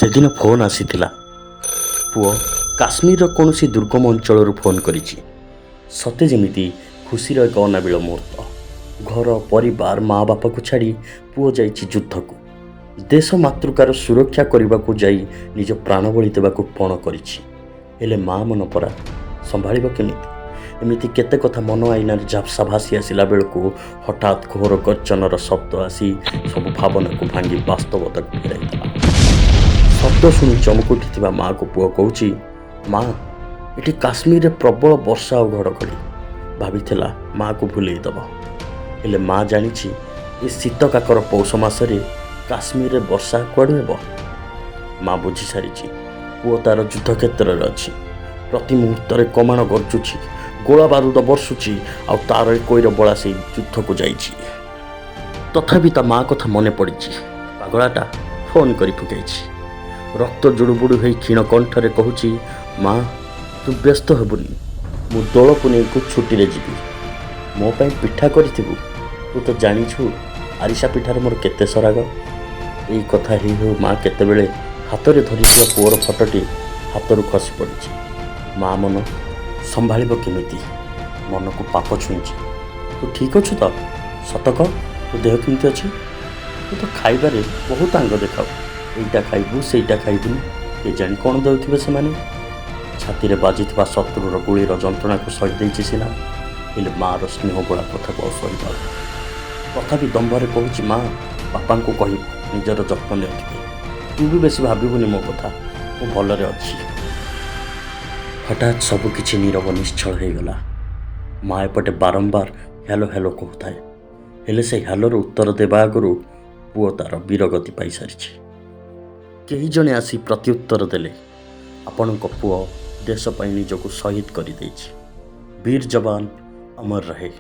ସେଦିନ ଫୋନ୍ ଆସିଥିଲା। ପୁଅ କାଶ୍ମୀରର କୌଣସି ଦୁର୍ଗମ ଅଞ୍ଚଳରୁ ଫୋନ୍ କରିଛି। ସତେ ଯେମିତି ଖୁସିର ଏକ ଅନାବିଳ ମୁହୂର୍ତ୍ତ। ଘର ପରିବାର ମା' ବାପାକୁ ଛାଡ଼ି ପୁଅ ଯାଇଛି ଯୁଦ୍ଧକୁ। ଦେଶ ମାତୃକାର ସୁରକ୍ଷା କରିବାକୁ ଯାଇ ନିଜ ପ୍ରାଣବଳି ଦେବାକୁ ପଣ କରିଛି। ହେଲେ ମା' ମନ ପରା ସମ୍ଭାଳିବ କେମିତି? ଏମିତି କେତେ କଥା ମନ ଆଇନାରେ ଝାପ୍ସା ଭାସି ଆସିଲା ବେଳକୁ ହଠାତ୍ ଘୋର ଗର୍ଜନର ଶବ୍ଦ ଆସି ସବୁ ଭାବନାକୁ ଭାଙ୍ଗି ବାସ୍ତବତାକୁ ଫେରାଇଦେଲା। ଶବ୍ଦ ଶୁଣି ଚମକି ଉଠିଥିବା ମା'କୁ ପୁଅ କହୁଛି, ମା' ଏଠି କାଶ୍ମୀରରେ ପ୍ରବଳ ବର୍ଷା ଆଉ ଘଡ଼ଘଡ଼ି। ଭାବିଥିଲା ମା'କୁ ଭୁଲେଇ ଦେବ। ହେଲେ ମା' ଜାଣିଛି ଏ ଶୀତ କାକର ପୌଷ ମାସରେ କାଶ୍ମୀରରେ ବର୍ଷା କୁଆଡ଼ୁ ହେବ। ମା' ବୁଝିସାରିଛି ପୁଅ ତା'ର ଯୁଦ୍ଧକ୍ଷେତ୍ରରେ ଅଛି। ପ୍ରତି ମୁହୂର୍ତ୍ତରେ କମାଣ ଗର୍ଜୁଛି, ଗୋଳା ବାରୁଦ ବର୍ଷୁଛି, ଆଉ ତା'ର ଏକୋଇର ବଳା ସେଇ ଯୁଦ୍ଧକୁ ଯାଇଛି। ତଥାପି ତା ମା' କଥା ମନେ ପଡ଼ିଛି। ପାଗଳାଟା ଫୋନ୍ କରି ପକାଇଛି। ରକ୍ତ ଜୁଡ଼ୁବୁଡ଼ୁ ହୋଇ କ୍ଷୀଣ କଣ୍ଠରେ କହୁଛି, ମା' ତୁ ବ୍ୟସ୍ତ ହେବୁନି, ମୁଁ ଦୋଳ ପୁନେଇକୁ ଛୁଟିରେ ଯିବି। ମୋ ପାଇଁ ପିଠା କରିଥିବୁ। ତୁ ତ ଜାଣିଛୁ ଆରିସା ପିଠାରେ ମୋର କେତେ ସରାଗ। ଏଇ କଥା ହେଉ ହେଉ ମା' କେତେବେଳେ ହାତରେ ଧରିଥିବା ପୁଅର ଫଟୋଟି ହାତରୁ ଖସି ପଡ଼ିଛି। ମା' ମନ ସମ୍ଭାଳିବ କେମିତି? ମନକୁ ପାପ ଛୁଇଁଛି। ତୁ ଠିକ୍ ଅଛୁ ତ? ସତ କହ, ତୋ ଦେହ କେମିତି ଅଛି? ତୁ ତ ଖାଇବାରେ ବହୁତ ଆଙ୍ଗ ଦେଖାଉ। ଏଇଟା ଖାଇବୁ ସେଇଟା ଖାଇବୁନି, କେଜାଣି କ'ଣ ଦେଉଥିବେ ସେମାନେ। ଛାତିରେ ବାଜିଥିବା ଶତ୍ରୁର ଗୁଳିର ଯନ୍ତ୍ରଣାକୁ ସହିଦେଇଛି ସିନା, ହେଲେ ମା'ର ସ୍ନେହ ବୋଳା କଥାକୁ ଆଉ ସହିପାରୁନି। ତଥାପି ଦମ୍ଭରେ କହୁଛି, ମା' ବାପାଙ୍କୁ କହିବୁ ନିଜର ଯତ୍ନ ନେଉଥିବେ। ତୁ ବି ବେଶୀ ଭାବିବୁନି ମୋ କଥା, ମୁଁ ଭଲରେ ଅଛି। ହଠାତ୍ ସବୁକିଛି ନୀରବ ନିଶ୍ଚଳ ହୋଇଗଲା। ମା' ଏପଟେ ବାରମ୍ବାର ହ୍ୟାଲୋ ହ୍ୟାଲୋ କହୁଥାଏ। ହେଲେ ସେ ହ୍ୟାଲୋର ଉତ୍ତର ଦେବା ଆଗରୁ ପୁଅ ତା'ର ବୀରଗତି ପାଇସାରିଛି। କେହି ଜଣେ ଆସି ପ୍ରତ୍ୟୁତ୍ତର ଦେଲେ, ଆପଣଙ୍କ ପୁଅ ଦେଶ ପାଇଁ ନିଜକୁ ଶହୀଦ କରିଦେଇଛି। ବୀର ଯବାନ ଅମର ରହେ।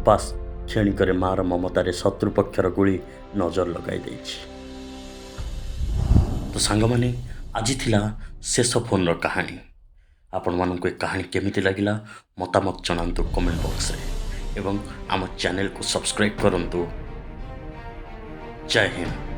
ବାସ୍ କ୍ଷଣିକରେ ମା'ର ମମତାରେ ଶତ୍ରୁପକ୍ଷର ଗୁଳି ନଜର ଲଗାଇ ଦେଇଛି। ତ ସାଙ୍ଗମାନେ, ଆଜି ଥିଲା ଶେଷ ଫୋନ୍ର କାହାଣୀ। ଆପଣମାନଙ୍କୁ ଏ କାହାଣୀ କେମିତି ଲାଗିଲା ମତାମତ ଜଣାନ୍ତୁ କମେଣ୍ଟ ବକ୍ସରେ, ଏବଂ ଆମ ଚ୍ୟାନେଲକୁ ସବସ୍କ୍ରାଇବ୍ କରନ୍ତୁ। ଜୟ ହିନ୍ଦ।